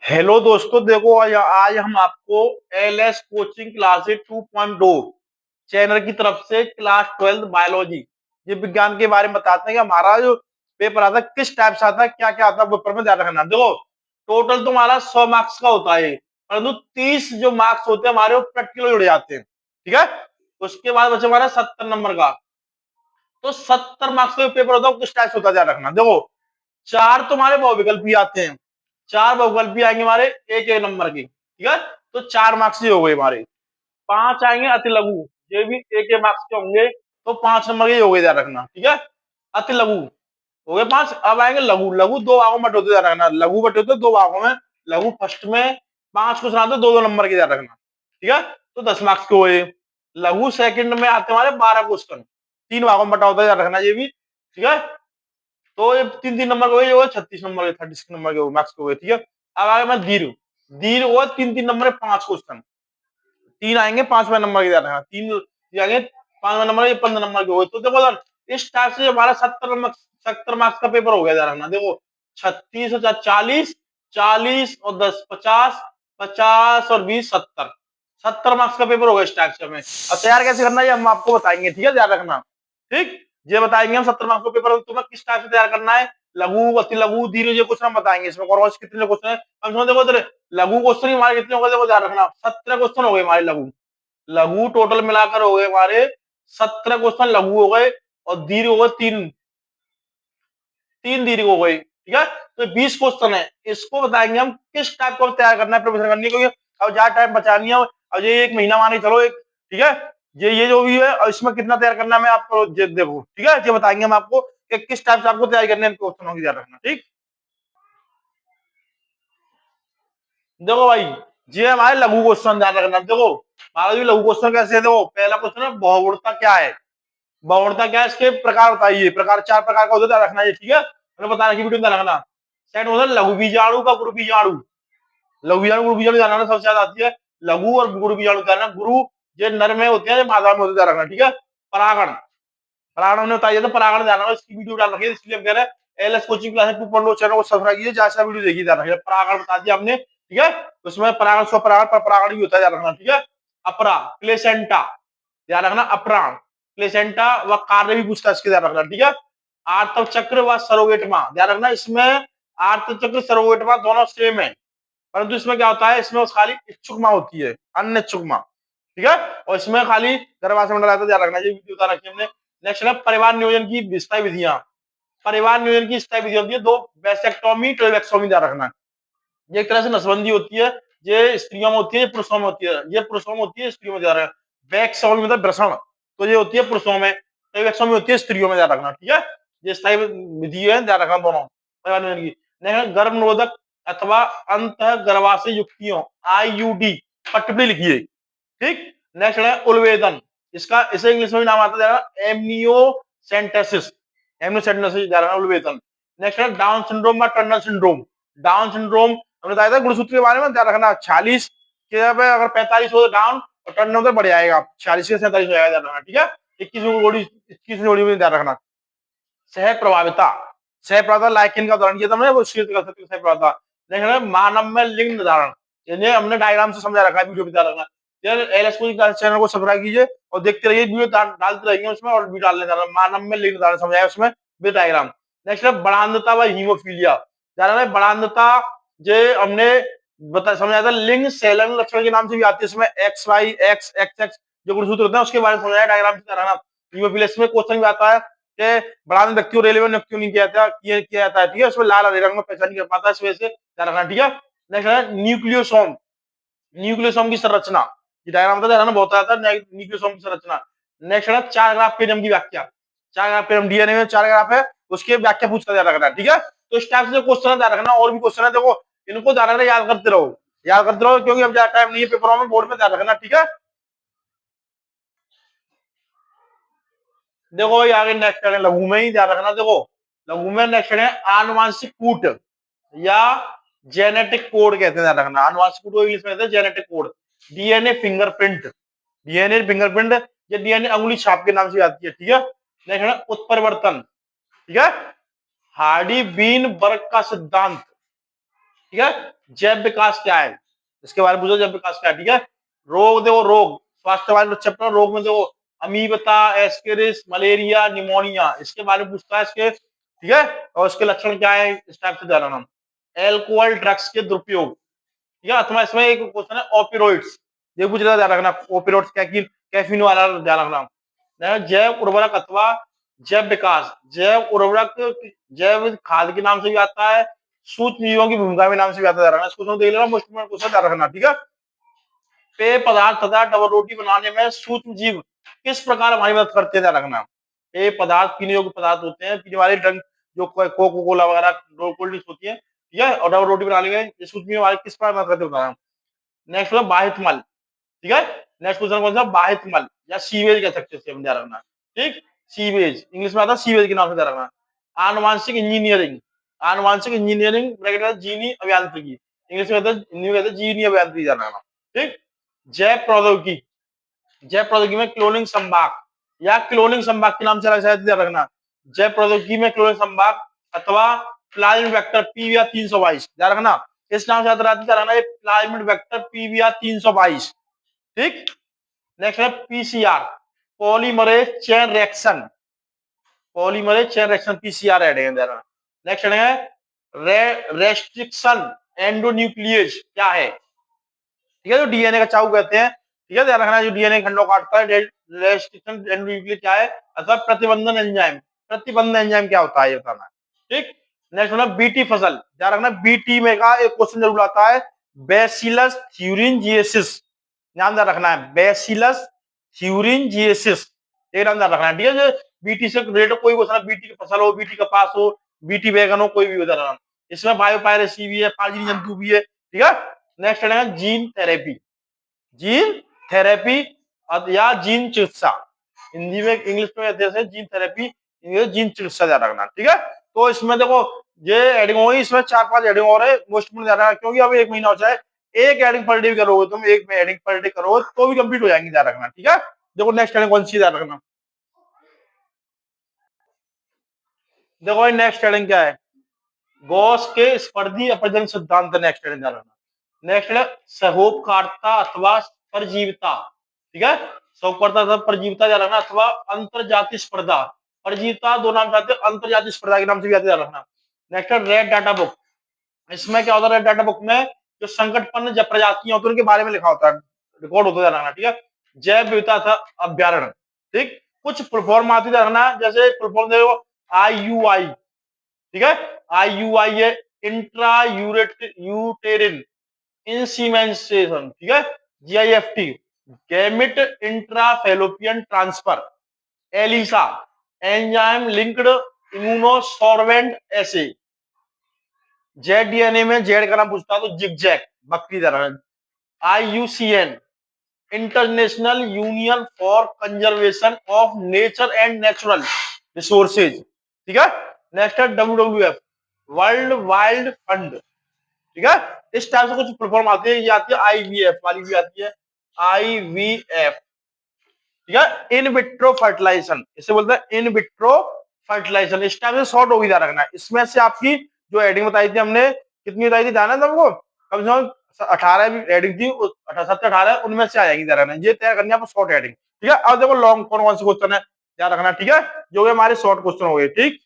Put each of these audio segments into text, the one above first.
Hello दोस्तों, देखो आज हम आपको एलएस कोचिंग क्लासेस 2.2 चैनल की तरफ से क्लास 12 बायोलॉजी ये विज्ञान के बारे में बताते हैं कि हमारा जो पेपर आता है किस टाइप से आता है, क्या क्या आता है पेपर में ध्यान रखना। देखो, टोटल तो हमारा 100 मार्क्स का होता है, परंतु 30 जो मार्क्स होते हैं हमारे वो प्रैक्टिकल जुड़ जाते हैं। ठीक है, उसके बाद बचे हमारा 70 नंबर का। तो 70 मार्क्स का पेपर होता है किस टाइप से होता है ध्यान रखना। देखो, चार तुम्हारे बहुविकल्प भी आते हैं, चार बहुविकल्प भी आएंगे हमारे एक एक नंबर के। ठीक है, तो 4 मार्क्स ही हो गए हमारे। पांच आएंगे अति लघु, ये भी एक एक मार्क्स के होंगे, तो 5 नंबर के हो गए ध्यान रखना। ठीक है, अति लघु हो गए 5। अब आएंगे लघु। लघु दो भागों में बटे होते ध्यान रखना। लघु बटे होते दो भागों में। लघु फर्स्ट में 5 क्वेश्चन आते दो दो नंबर के ध्यान रखना। ठीक है, तो 10 मार्क्स के हुए। लघु सेकंड में आते हमारे 12 क्वेश्चन, 3 भागों में बटा होता है ध्यान रखना ये भी। ठीक है, तो ये 3 3 नंबर के हुए, 36 नंबर के, 36 नंबर के मार्क्स के हुए। ठीक है, अब आगे मैं दीर्घ। दीर्घ हुआ 3 3 नंबर के 5 क्वेश्चन, 3 आएंगे 5वें नंबर के ध्यान रखना। 3 आएंगे 5वें नंबर के, 15 नंबर के हुए। तो देखो सर, इस टाइप से हमारा 70 मार्क्स का पेपर हो गया ध्यान रखना। देखो, 36 और 40, 40 और 10 50, 50 और 20 70, 70 मार्क्स का पेपर होगा इस टाइप से। हमें अब तैयार कैसे करना है ये हम आपको बताएंगे। ठीक है, ध्यान रखना। ठीक, ये बताएंगे हम 70 मार्क्स का पेपर तुम्हें किस टाइप से तैयार करना है। लघु, अति लघु, दीर्घ, ये क्वेश्चन हम बताएंगे। इसमें क्रॉस कितने क्वेश्चन है हम समझ। देखो इधर लघु क्वेश्चन ही हमारे कितने हो गए, देखो ध्यान रखना, 17 क्वेश्चन हो गए हमारे लघु। लघु टोटल मिलाकर हो गए हमारे 17 क्वेश्चन लघु हो गए, और दीर्घ हो गए तीन, तीन दीर्घ हो गई। ठीक है, तो 20 क्वेश्चन है। इसको बताएंगे हम किस टाइप को तैयार करना है प्रिपरेशन करनी है, क्योंकि अब ज्यादा टाइम बचानी है। अब ये 1 महीना मान के चलो एक। ठीक है, ये जो भी है, और इसमें कितना तैयार करना है मैं आपको देखो। ठीक है, ये बताएंगे हम आपको कि किस टाइप से आपको तैयारी करनी है क्वेश्चनों की, ध्यान रखना। ठीक, देखो भाई, ये हमारे लघु क्वेश्चन ध्यान रखना। देखो, हमारा जो लघु क्वेश्चन कैसे है, देखो पहला क्वेश्चन है बहुगुणता क्या है। बहुगुणता क्या है, इसके प्रकार बताइए। प्रकार 4 प्रकार का होता है, रखना है। ठीक है, मैंने बता रखी वीडियो में रखना। सेकंड होता है लघु बीजाणु का गुरु बीजाणु। लघु बीजाणु गुरु बीजाणु जानना सबसे ज्यादा आती है। लघु और गुरु बीजाणु जानना। गुरु ये नर में होते हैं, मादा में होते हैं, रखना। ठीक है, परागण, परागण हमने बताया था, परागण जानना, इसकी वीडियो डाल रखी है, इसलिए हम कह रहे हैं एलएस कोचिंग क्लास 2.0 चैनल को सब्सक्राइब कीजिए, जैसा वीडियो देखिए ध्यान रखिए। परागण बता दिया हमने। ठीक है, उसमें परागण, स्वपरागण, पर परागण भी होता है, ध्यान रखना। ठीक है, अपरा, प्लेसेंटा, ध्यान रखना, अपराण, प्लेसेंटा व कार्य भी पूछता है, इसके ध्यान रखना। ठीक है, आर्तव चक्र व सरोगेटमा, ध्यान रखना, इसमें आर्तव चक्र सरोगेटमा दोनों सेम है, परंतु इसमें क्या होता है, इसमें खाली इच्छुक मां होती है, अन्य इच्छुक मां। ठीक है, और इसमें खाली गर्भाशय मंडल आता है, ध्यान रखना, ये वीडियो बता रखी हमने। नेक्स्ट है परिवार नियोजन की स्थायी विधियां। परिवार नियोजन की स्थायी विधि होती है दो, वैसेक्टोमी, ट्रेवेक्टोमी, ध्यान रखना। ये एक तरह से नसबंदी होती है, ये स्त्रियों में होती है, पुरुषों में होती है। ये पुरुषों में होती है, स्त्रियों में, ध्यान रखना। वैक्सोमी मतलब भ्रषण, तो ये होती है पुरुषों में। ट्रेवेक्टोमी होती है स्त्रियों में, ध्यान रखना। ठीक है, ये स्थायी विधि है, ध्यान रखना दोनों परिवार नियोजन की। नेक्स्ट गर्भ निरोधक अथवा अंत गर्भाशय युक्तियों, आईयूडी, पट्टिपली लिखिए। ठीक, नेक्स्ट है उलवेदन, इसका इसे इंग्लिश में भी नाम आता है एमनियोसेंटेसिस, एमनियोसेंटेसिस, उलवेदन। नेक्स्ट है डाउन सिंड्रोम या टर्नर सिंड्रोम। डाउन सिंड्रोम हमने बताया था गुणसूत्र के बारे में, ध्यान रखना। 46 के अगर 45 हो तो डाउन, और टर्न तो बढ़ जाएगा, 46 से 47 हो जाएगा, ध्यान रखना। ठीक है, 21 जोड़ी में ध्यान रखना। सह प्रभाविता, सह प्रभाविता लाइकिन का उदाहरण किया था हमने, वो शीत कर सकते सह प्रभाविता। देखना मानव में लिंग निर्धारण, यानी हमने डायग्राम से समझा रखा है, वीडियो भी ध्यान रखना। यार एलएस चैनल को सब्सक्राइब कीजिए और देखते रहिए, वीडियो डालते रहिए उसमें, और वीडियो डालने जा रहा है। मानव में लिंग निर्धारण समझाया उसमें विद डायग्राम। नेक्स्ट है बड़ांधता व हीमोफीलिया, जान रहे बड़ांधता, जे हमने बता समझाया था लिंग संलग्न लक्षण के नाम से भी आती है, इसमें X Y X X X जो गुणसूत्र होते हैं उसके बारे में समझाया डायग्राम से। हीमोफीलिया में क्वेश्चन भी आता है कि बड़ा व्यक्ति को रेलवे ने क्यों नहीं किया जाता है। ठीक है, उसमें लाल हरे रंग में पहचान नहीं कर पाता, इस वजह से ध्यान रखना। ठीक है, नेक्स्ट है न्यूक्लियोसोम, न्यूक्लियोसोम की संरचना, ये डायग्राम था ध्यान बहुत आता है, न्यूक्लियोसोम की संरचना। नेक्स्ट है 4 ग्राफ पेनियम की व्याख्या। 4 ग्राफ पेनियम, डीएनए में 4 ग्राफ है, उसकी व्याख्या पूछकर ध्यान रखना। ठीक है, तो इस टाइप से क्वेश्चन है, ध्यान रखना। और भी क्वेश्चन है, देखो इनको ध्यान रखना, याद करते रहो, याद करते रहो, क्योंकि अब ज्यादा टाइम नहीं है पेपरों में, बोर्ड में, ध्यान रखना। ठीक है, देखो ये आगे नेक्स्ट है लघु में ही, ध्यान रखना। देखो लघु में नेक्स्ट है आनुवांशिक कूट या जेनेटिक कोड कहते हैं, ध्यान रखना। आनुवांशिक कूट इंग्लिश में कहते हैं genetic code. DNA fingerprint, DNA fingerprint, ये डीएनए अंगुली छाप के नाम से आती है। ठीक है, नेक्स्ट है उत्परिवर्तन। ठीक है, हार्डी बीन बर्ग का सिद्धांत, ठीक है। जैव विकास क्या है, इसके बारे में पूछो, जैव विकास क्या है। ठीक है। रोग, देखो रोग, स्वास्थ्य वाले चैप्टर रोग में देखो अमीबता, एस्केरिस, मलेरिया, निमोनिया, इसके बारे में पूछता है इसके। ठीक है। और इसके लक्षण क्या है, इस टाइप से ध्यान रखना। एल्कोहल ड्रग्स के दुरुपयोग, ठीक है, अथवा इसमें एक क्वेश्चन है ओपिरोइड्स, ये पूछ रहा, ध्यान रखना। ओपिरोइड्स कैफीन वाला ध्यान रखना। जैव उर्वरक अथवा जैव विकास, जैव उर्वरक जैव खाद के नाम से भी आता है, सूक्ष्म जीवों की भूमिका के नाम से भी आता है। इसको देख लेना, मोस्ट इंपोर्टेंट क्वेश्चन ध्यान रखना। ठीक है। पेय पदार्थ तथा डबल रोटी बनाने में सूक्ष्म जीव किस प्रकार हमारी मदद करते हैं, ध्यान रखना। पेय पदार्थ पीने योग्य पदार्थ होते हैं, पीने वाले ड्रिंक जो कोको कोला वगैरह कोल्ड ड्रिंक्स होती है, ठीक है, और डबल रोटी बनाने में ये सूक्ष्म जीव हमारी किस प्रकार मदद करते हैं बताना। नेक्स्ट है बाहित मल, ठीक है। नेक्स्ट क्वेश्चन कौन सा, बाहित मल या सीवेज कह सकते हैं, ध्यान रखना। ठीक, सीवेज इंग्लिश में आता है, सीवेज के नाम से ध्यान रखना। आनुवांशिक इंजीनियरिंग, आनुवांशिक इंजीनियरिंग ब्रैकेट जीनी अभियांत्रिकी, इंग्लिश में हिंदी में कहते हैं जीनी अभियांत्रिकी, ध्यान रखना। ठीक। जैव प्रौद्योगिकी, जैव प्रौद्योगिकी में क्लोनिंग संभाग या क्लोनिंग संभाग के नाम से ध्यान रखना। जैव प्रौद्योगिकी में क्लोनिंग संभाग अथवा प्लाज्मिड वेक्टर पीवीआर 322, ध्यान रखना। इस नाम से याद रखना, ये प्लाज्मिड वेक्टर पीवीआर 322। ठीक। नेक्स्ट है PCR, polymerase chain reaction, polymerase chain reaction PCR है। नेक्स्ट है रेस्ट्रिक्शन एंडोन्यूक्लिएज, क्या है, ठीक है, जो डीएनए का चाऊ कहते हैं। ठीक है, ध्यान रखना, जो डीएनए खंडों काटता है। रेस्ट्रिक्शन एंडोन्यूक्लिएज क्या है, अथवा प्रतिबंधन एंजाइम, प्रतिबंध एंजाइम क्या होता है ये बताना। ठीक। नेक्स्ट होना बीटी फसल, ध्यान रखना, बीटी में का एक क्वेश्चन जरूर आता है, बैसिलस थ्यूरिनजिएसिस, नाम ध्यान रखना है, बैसिलस थ्यूरिनजिएसिस, ये नाम ध्यान रखना है। ठीक है, बीटी से रिलेटेड कोई क्वेश्चन, बीटी की फसल हो, बीटी कपास हो, बीटी बैगन हो, कोई भी उदाहरण, इसमें बायोपायरेसी भी है, पारजीवी जंतु भी है। ठीक है। नेक्स्ट है जीन थेरेपी, जीन थेरेपी या जीन चिकित्सा, हिंदी में इंग्लिश में जैसे जीन थेरेपी, जीन चिकित्सा ध्यान रखना। ठीक है। तो इसमें देखो ये एडिंग होगी, इसमें 4-5 एडिंग और है, मोस्ट ध्यान रखना, क्योंकि अब 1 महीना हो जाए, एक एडिंग पर डे भी करोगे तुम, एक में एडिंग पर डे करोगे तो भी कंप्लीट हो जाएंगे, ध्यान रखना। ठीक है। देखो नेक्स्ट एडिंग कौन सी, ध्यान रखना। देखो नेक्स्ट एडिंग क्या है, गॉस के स्पर्धी अपरजन सिद्धांत, नेक्स्ट एडिंग ध्यान रखना। नेक्स्ट है सहोपकारिता अथवा परजीविता, ठीक है, सहोपकारिता अथवा परजीविता ध्यान रखना, अथवा अंतरजातीय स्पर्धा, परजीविता दो नाम आते हैं, अंतरजातीय स्पर्धा के नाम से भी आते, ध्यान रखना। नेक्स्ट है रेड डाटा बुक, इसमें क्या होता है, रेड डाटा बुक में जो संकटपन्न जब प्रजातियां होती है उनके बारे में लिखा होता है, रिकॉर्ड होता है, ध्यान रखना। ठीक है। जैव विविधता था अभ्यारण, ठीक, कुछ फुलफॉर्म आती है, रखना, जैसे फुलफॉर्म देखो IUI, ठीक है, IUI है इंट्रा यूटेरिन इंसीमेंसेशन, ठीक है, GIFT gamete intrafallopian transfer, ELISA enzyme linked immunosorbent assay, Z DNA में जेड का नाम पूछता तो जिगजैग बकरी तरह, IUCN international union for conservation of nature and natural resources, ठीक है। नेक्स्ट है WWF वर्ल्ड वाइल्ड फंड, ठीक है। इस टाइप से कुछ परफॉर्म आती है, ये आती है IVF वाली भी आती है, IVF, ठीक है, इन विट्रो फर्टिलाइजेशन, इसे बोलते हैं इन विट्रो फर्टिलाइजेशन। इस टाइप से शॉर्ट होगी, ध्यान रखना। इसमें से आपकी जो एडिंग बताई थी हमने, कितनी बताई थी, ध्यान है तुमको, कम से कम 18 एडिंग थी, 17-18 उनमें से आ जाएगी, ध्यान रखना, ये तैयार करनी है आपको शॉर्ट एडिंग। ठीक है। अब देखो लॉन्ग कौन से क्वेश्चन है, ध्यान रखना। ठीक है, जो हमारे शॉर्ट क्वेश्चन हो गए। ठीक,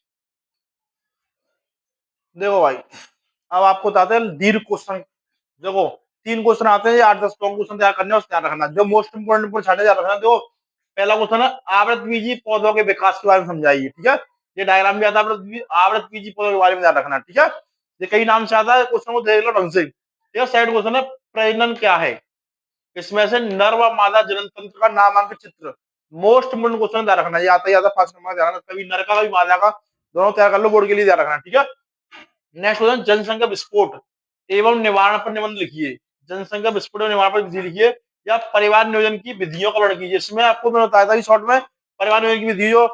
देखो भाई अब आपको बताते हैं दीर्घ क्वेश्चन। देखो 3 क्वेश्चन आते हैं, 8-10 लॉन्ग क्वेश्चन तैयार करने, उसको ध्यान रखना, जो मोस्ट इंपोर्टेंट पर छाटे, ध्यान रखना। देखो पहला क्वेश्चन है आवृतबीजी पौधों के विकास के बारे में समझाइए, ठीक है, ये डायग्राम भी आता है, आवृतबीजी पौधों के बारे में ध्यान रखना। ठीक है, ये कई नाम से आता है, क्वेश्चन को देख लो ढंग से। ठीक है, सेकंड क्वेश्चन है प्रजनन क्या है, इसमें से नर व मादा जनन तंत्र का नामांकित चित्र, मोस्ट इंपोर्टेंट क्वेश्चन ध्यान रखना, ये आता ही आता 5 नंबर, ध्यान रखना, कभी नर का कभी मादा का, दोनों तैयार कर लो बोर्ड के लिए, ध्यान रखना। ठीक है। नेक्स्ट क्वेश्चन जनसंख्या विस्फोट एवं निवारण पर निबंध लिखिए, जनसंख्या विस्फोट एवं निवारण पर विधि लिखिए, या परिवार नियोजन की विधियों का वर्णन कीजिए। इसमें आपको मैं बताया था कि शॉर्ट में परिवार नियोजन की विधि जो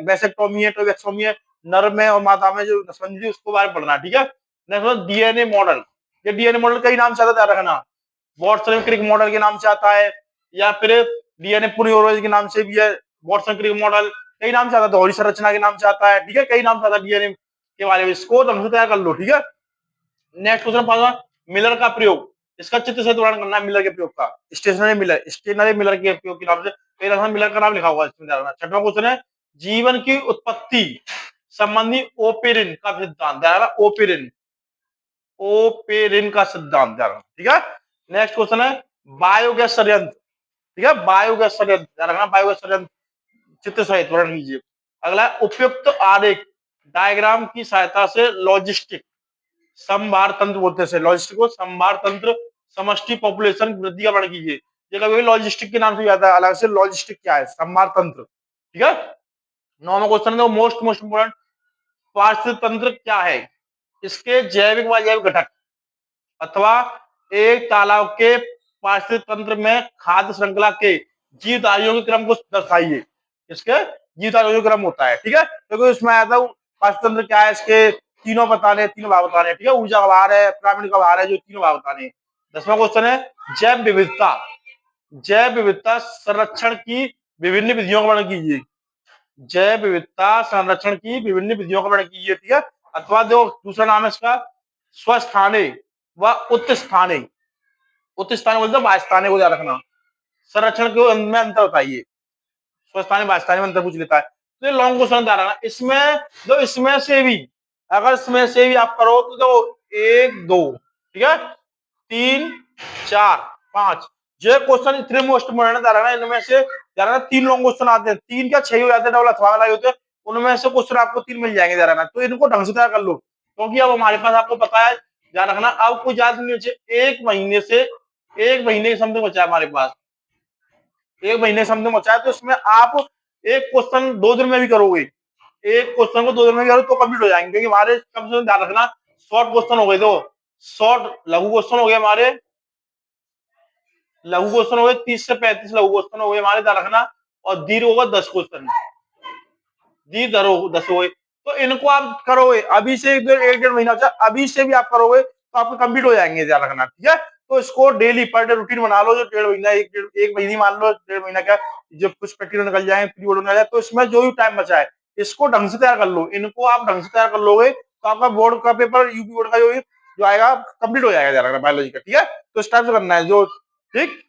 वैसेक्टोमी है, टोइवेक्टोमी है, नर में और मादा में जो नसबंदी उसको बारे में पढ़ना। ठीक है। नेक्स्ट डीएनए मॉडल, ये डीएनए मॉडल कई नाम से आता है, ध्यान रखना, वॉटसन क्रिक मॉडल के नाम से आता है, या फिर डीएनए पूर्व के नाम से भी है, वॉटसन क्रिक मॉडल कई नाम से आता है, दोहरी संरचना के नाम से आता है। ठीक है, कई नाम से आता है डीएनए के बारे में, इसको ढंग से तैयार कर लो। ठीक है। नेक्स्ट क्वेश्चन पांचवा, मिलर का प्रयोग, इसका चित्र से वर्णन करना है मिलर के प्रयोग का। स्टेशनरी मिलर के प्रयोग के नाम से मिलर का नाम लिखा हुआ है इसमें। छठवां क्वेश्चन है, जीवन की उत्पत्ति संबंधी ओपेरिन का सिद्धांत, ओपेरिन, ओपेरिन का सिद्धांत, ठीक है। नेक्स्ट क्वेश्चन है, बायोगैस संयंत्र, ठीक है, बायोगैस संयंत्र, बायोगैस संयंत्र चित्र सहित वर्णन कीजिए। अगला, उपयुक्त आरेख डायग्राम की सहायता से लॉजिस्टिक संभार तंत्र बोलते हैं, लॉजिस्टिक को संभार तंत्र, समष्टि पॉपुलेशन वृद्धि का वर्णन कीजिए। ये कभी लॉजिस्टिक के नाम से आता है, अलग से लॉजिस्टिक क्या है, संभार तंत्र, ठीक है। नौवां क्वेश्चन है, मोस्ट इंपोर्टेंट, पारिस्थितिक तंत्र क्या है, इसके जैविक व अजैविक घटक अथवा एक तालाब के पारिस्थितिक तंत्र में खाद्य श्रृंखला के जीवधारियों के क्रम को दर्शाइए। इसके जीवधारियों का क्रम होता है, ठीक है। क्योंकि इसमें आया था पारिस्थितिक तंत्र क्या है, इसके तीनों बताने, तीनों भाग बताने, ठीक है। ऊर्जा का भार है, पिरामिड का भार है, जो तीनों भाग बताने। 10वां क्वेश्चन है, जैव विविधता, जैव विविधता संरक्षण की विभिन्न विधियों का वर्णन कीजिए। जैव विविधता संरक्षण की विभिन्न विधियों का वर्णन कीजिए, ठीक है। अथवा जो दूसरा नाम है इसका, स्वस्थाने व उत्स्थाने, उत्स्थाने बोलते हैं वायस्थाने को याद रखना। संरक्षण के में अंतर बताइए, स्वस्थाने वायस्थाने में अंतर पूछ लेता है। तो ये लॉन्ग क्वेश्चन आ रहा है इसमें, जो इसमें से भी, अगर इसमें से भी आप करो तो 1 2, ठीक है, 3 4 5, जो क्वेश्चन इतने मोस्ट इम्पोर्टेंट आ रहा है, इनमें से ज्यादा 3 लॉन्ग क्वेश्चन आते हैं, 3 क्या 6 हो जाते हैं, डबल अथवा वाला होते हैं, उनमें से क्वेश्चन आपको 3 मिल जाएंगे ज्यादा। तो इनको ढंग से तैयार कर लो, क्योंकि अब हमारे पास आपको पता है, ध्यान रखना, अब कुछ ज्यादा नहीं चाहिए, 1 महीने के समथिंग बचा है हमारे पास, 1 महीने समथिंग बचा है। तो इसमें आप एक क्वेश्चन 2 दिन में भी करोगे, एक क्वेश्चन को 2 दिन में करो तो कंप्लीट हो जाएंगे, क्योंकि हमारे कम से कम ध्यान रखना, शॉर्ट क्वेश्चन हो गए, दो शॉर्ट लघु क्वेश्चन हो गए हमारे, लघु क्वेश्चन हो गए 30 से 35 लघु क्वेश्चन हो गए हमारे, ध्यान रखना। और दीर्घ होगा 10 क्वेश्चन, दीर्घ 10 हो गए। तो इनको आप करोगे अभी से, 1 1.5 महीना, अभी से भी आप करोगे तो आपको कंप्लीट हो जाएंगे, ध्यान रखना, ठीक है। तो इसको डेली पर डे रूटीन बना लो, जो 1.5 महीना, एक महीने मान लो, 1.5 महीना क्या, जब कुछ प्रैक्टिकल निकल जाए, प्री बोर्ड निकल जाए, तो इसमें जो भी टाइम बचा है, इसको ढंग से तैयार कर लो। इनको आप ढंग से तैयार कर लोगे तो आपका बोर्ड का पेपर, यूपी बोर्ड का जो आएगा, कंप्लीट हो जाएगा, ध्यान रखना, बायोलॉजी का, ठीक है। तो इस टाइप से करना है जो, ठीक।